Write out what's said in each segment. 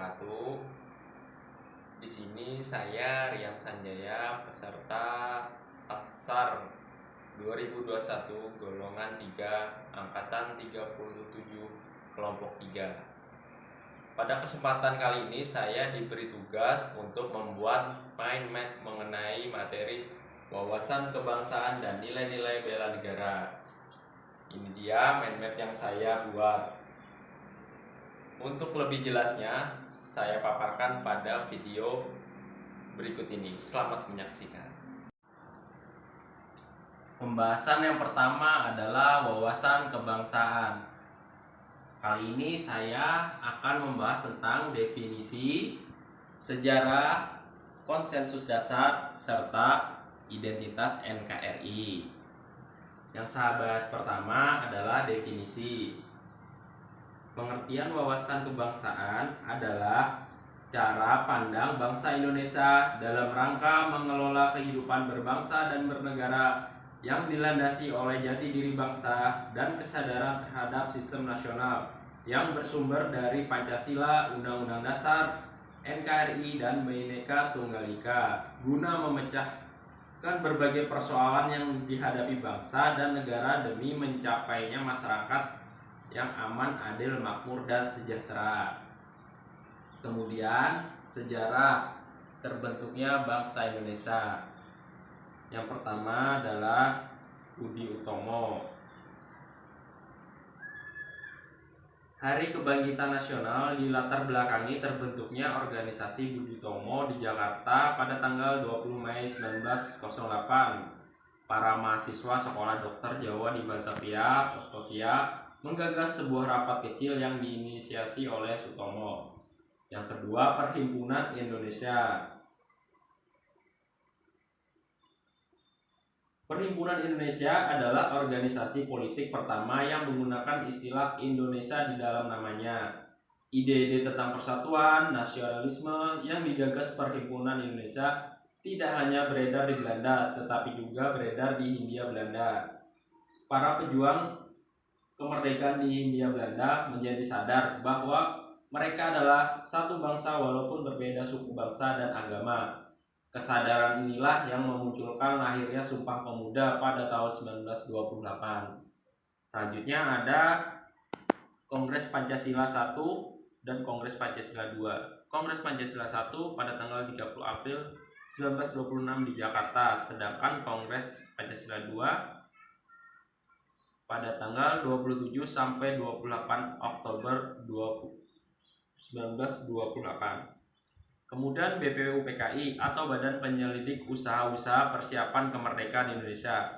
wabarakatuh. Di sini saya Rian Sanjaya, peserta Atsar 2021 golongan 3 angkatan 37 kelompok 3. Pada kesempatan kali ini saya diberi tugas untuk membuat mind map mengenai materi wawasan kebangsaan dan nilai-nilai bela negara. Ini dia mind map yang saya buat. Untuk lebih jelasnya, saya paparkan pada video berikut ini. Selamat menyaksikan. Pembahasan yang pertama adalah wawasan kebangsaan. Kali ini saya akan membahas tentang definisi, sejarah, konsensus dasar, serta identitas NKRI. Yang saya bahas pertama adalah definisi. Pengertian wawasan kebangsaan adalah cara pandang bangsa Indonesia dalam rangka mengelola kehidupan berbangsa dan bernegara yang dilandasi oleh jati diri bangsa dan kesadaran terhadap sistem nasional yang bersumber dari Pancasila, Undang-Undang Dasar, NKRI, dan Bhinneka Tunggal Ika guna memecahkan berbagai persoalan yang dihadapi bangsa dan negara demi mencapainya masyarakat yang aman, adil, makmur, dan sejahtera. Kemudian sejarah terbentuknya bangsa Indonesia. Yang pertama adalah Budi Utomo. Hari Kebangkitan Nasional dilatar belakangi terbentuknya organisasi Budi Utomo di Jakarta pada tanggal 20 Mei 1908. Para mahasiswa Sekolah Dokter Jawa di Batavia, Austria menggagas sebuah rapat kecil yang diinisiasi oleh Sutomo. Yang kedua, Perhimpunan Indonesia. Perhimpunan Indonesia adalah organisasi politik pertama yang menggunakan istilah Indonesia di dalam namanya. Ide-ide tentang persatuan, nasionalisme yang digagas Perhimpunan Indonesia tidak hanya beredar di Belanda, tetapi juga beredar di Hindia Belanda. Para pejuang kemerdekaan di Hindia Belanda menjadi sadar bahwa mereka adalah satu bangsa walaupun berbeda suku bangsa dan agama. Kesadaran inilah yang memunculkan lahirnya Sumpah Pemuda pada tahun 1928. Selanjutnya ada Kongres Pancasila I dan Kongres Pancasila II. Kongres Pancasila I pada tanggal 30 April 1926 di Jakarta, sedangkan Kongres Pancasila II pada tanggal 27 sampai 28 Oktober 1928. Kemudian BPUPKI atau Badan Penyelidik Usaha-Usaha Persiapan Kemerdekaan Indonesia.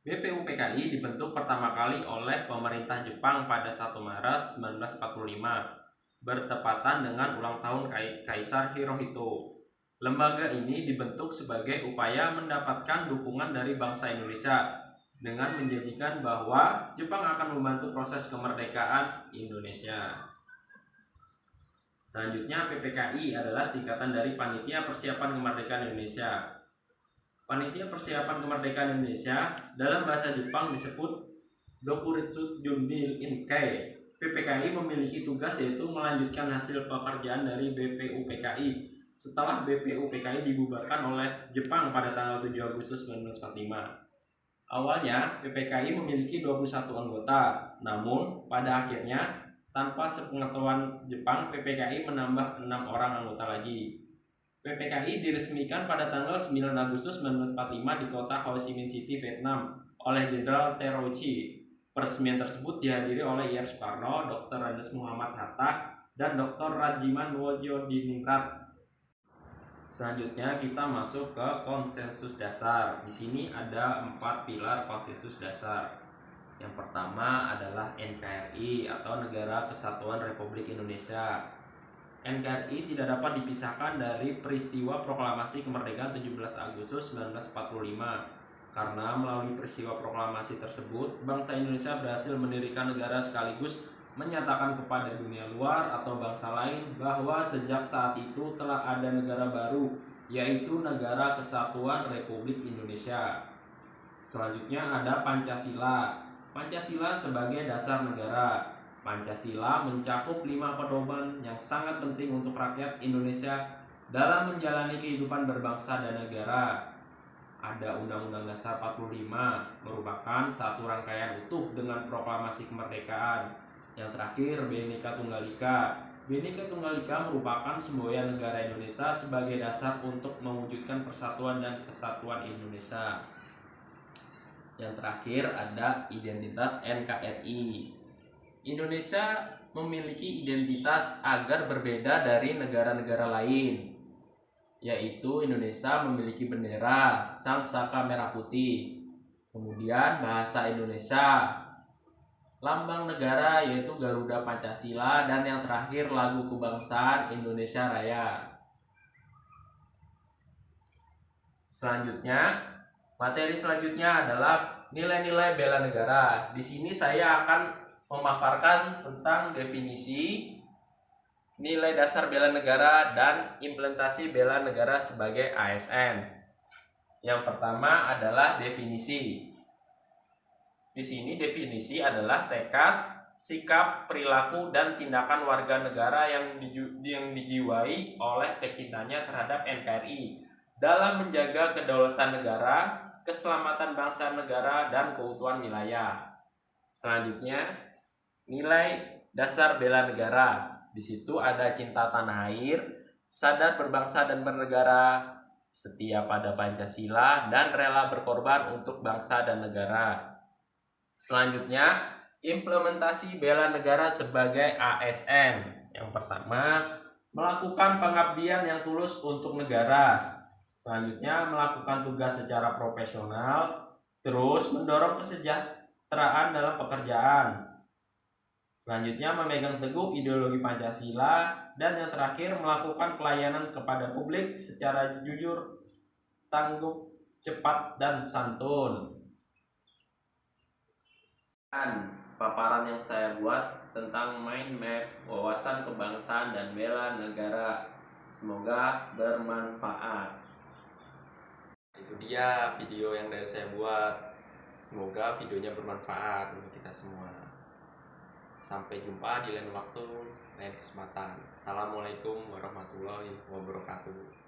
BPUPKI dibentuk pertama kali oleh pemerintah Jepang pada 1 Maret 1945, bertepatan dengan ulang tahun Kaisar Hirohito. Lembaga ini dibentuk sebagai upaya mendapatkan dukungan dari bangsa Indonesia dengan menjanjikan bahwa Jepang akan membantu proses kemerdekaan Indonesia. Selanjutnya, PPKI adalah singkatan dari Panitia Persiapan Kemerdekaan Indonesia. Panitia Persiapan Kemerdekaan Indonesia dalam bahasa Jepang disebut Dokuritsu Jundil Inkai. PPKI memiliki tugas yaitu melanjutkan hasil pekerjaan dari BPUPKI setelah BPUPKI dibubarkan oleh Jepang pada tanggal 7 Agustus 1945. Awalnya, PPKI memiliki 21 anggota, namun pada akhirnya, tanpa sepengetahuan Jepang, PPKI menambah 6 orang anggota lagi. PPKI diresmikan pada tanggal 9 Agustus 1945 di kota Ho Chi Minh City, Vietnam, oleh Jenderal Terrouchi. Peresmian tersebut dihadiri oleh Ir Soekarno, Dr. Andes Muhammad Hatta, dan Dr. Rajiman Wojodiningrat. Selanjutnya kita masuk ke konsensus dasar. Di sini ada 4 pilar konsensus dasar. Yang pertama adalah NKRI atau Negara Kesatuan Republik Indonesia. NKRI tidak dapat dipisahkan dari peristiwa proklamasi kemerdekaan 17 Agustus 1945. Karena melalui peristiwa proklamasi tersebut, bangsa Indonesia berhasil mendirikan negara sekaligus menyatakan kepada dunia luar atau bangsa lain bahwa sejak saat itu telah ada negara baru, yaitu Negara Kesatuan Republik Indonesia. Selanjutnya ada Pancasila. Pancasila sebagai dasar negara. Pancasila mencakup 5 pedoman yang sangat penting untuk rakyat Indonesia dalam menjalani kehidupan berbangsa dan negara. Ada Undang-Undang Dasar 45 merupakan satu rangkaian utuh dengan proklamasi kemerdekaan. Yang terakhir, Bhinneka Tunggal Ika. Bhinneka Tunggal Ika merupakan semboyan negara Indonesia sebagai dasar untuk mewujudkan persatuan dan kesatuan Indonesia. Yang terakhir ada identitas NKRI. Indonesia memiliki identitas agar berbeda dari negara-negara lain, yaitu Indonesia memiliki bendera sang saka merah putih, kemudian bahasa Indonesia, lambang negara yaitu Garuda Pancasila, dan yang terakhir lagu kebangsaan Indonesia Raya. Materi selanjutnya adalah nilai-nilai bela negara. Di sini saya akan memaparkan tentang definisi, nilai dasar bela negara, dan implementasi bela negara sebagai ASN. Yang pertama adalah definisi. Di sini definisi adalah tekad, sikap, perilaku, dan tindakan warga negara yang dijiwai oleh kecintanya terhadap NKRI dalam menjaga kedaulatan negara, keselamatan bangsa negara, dan keutuhan wilayah. Selanjutnya, nilai dasar bela negara. Di situ ada cinta tanah air, sadar berbangsa dan bernegara, setia pada Pancasila, dan rela berkorban untuk bangsa dan negara. Selanjutnya, implementasi bela negara sebagai ASN. Yang pertama, melakukan pengabdian yang tulus untuk negara. Selanjutnya, melakukan tugas secara profesional, terus mendorong kesejahteraan dalam pekerjaan. Selanjutnya, memegang teguh ideologi Pancasila, dan yang terakhir, melakukan pelayanan kepada publik secara jujur, tangguh, cepat, dan santun. Paparan yang saya buat tentang mind map wawasan kebangsaan dan bela negara. Semoga bermanfaat. Itu dia video yang dari saya buat. Semoga videonya bermanfaat untuk kita semua. Sampai jumpa di lain waktu, lain kesempatan. Assalamualaikum warahmatullahi wabarakatuh.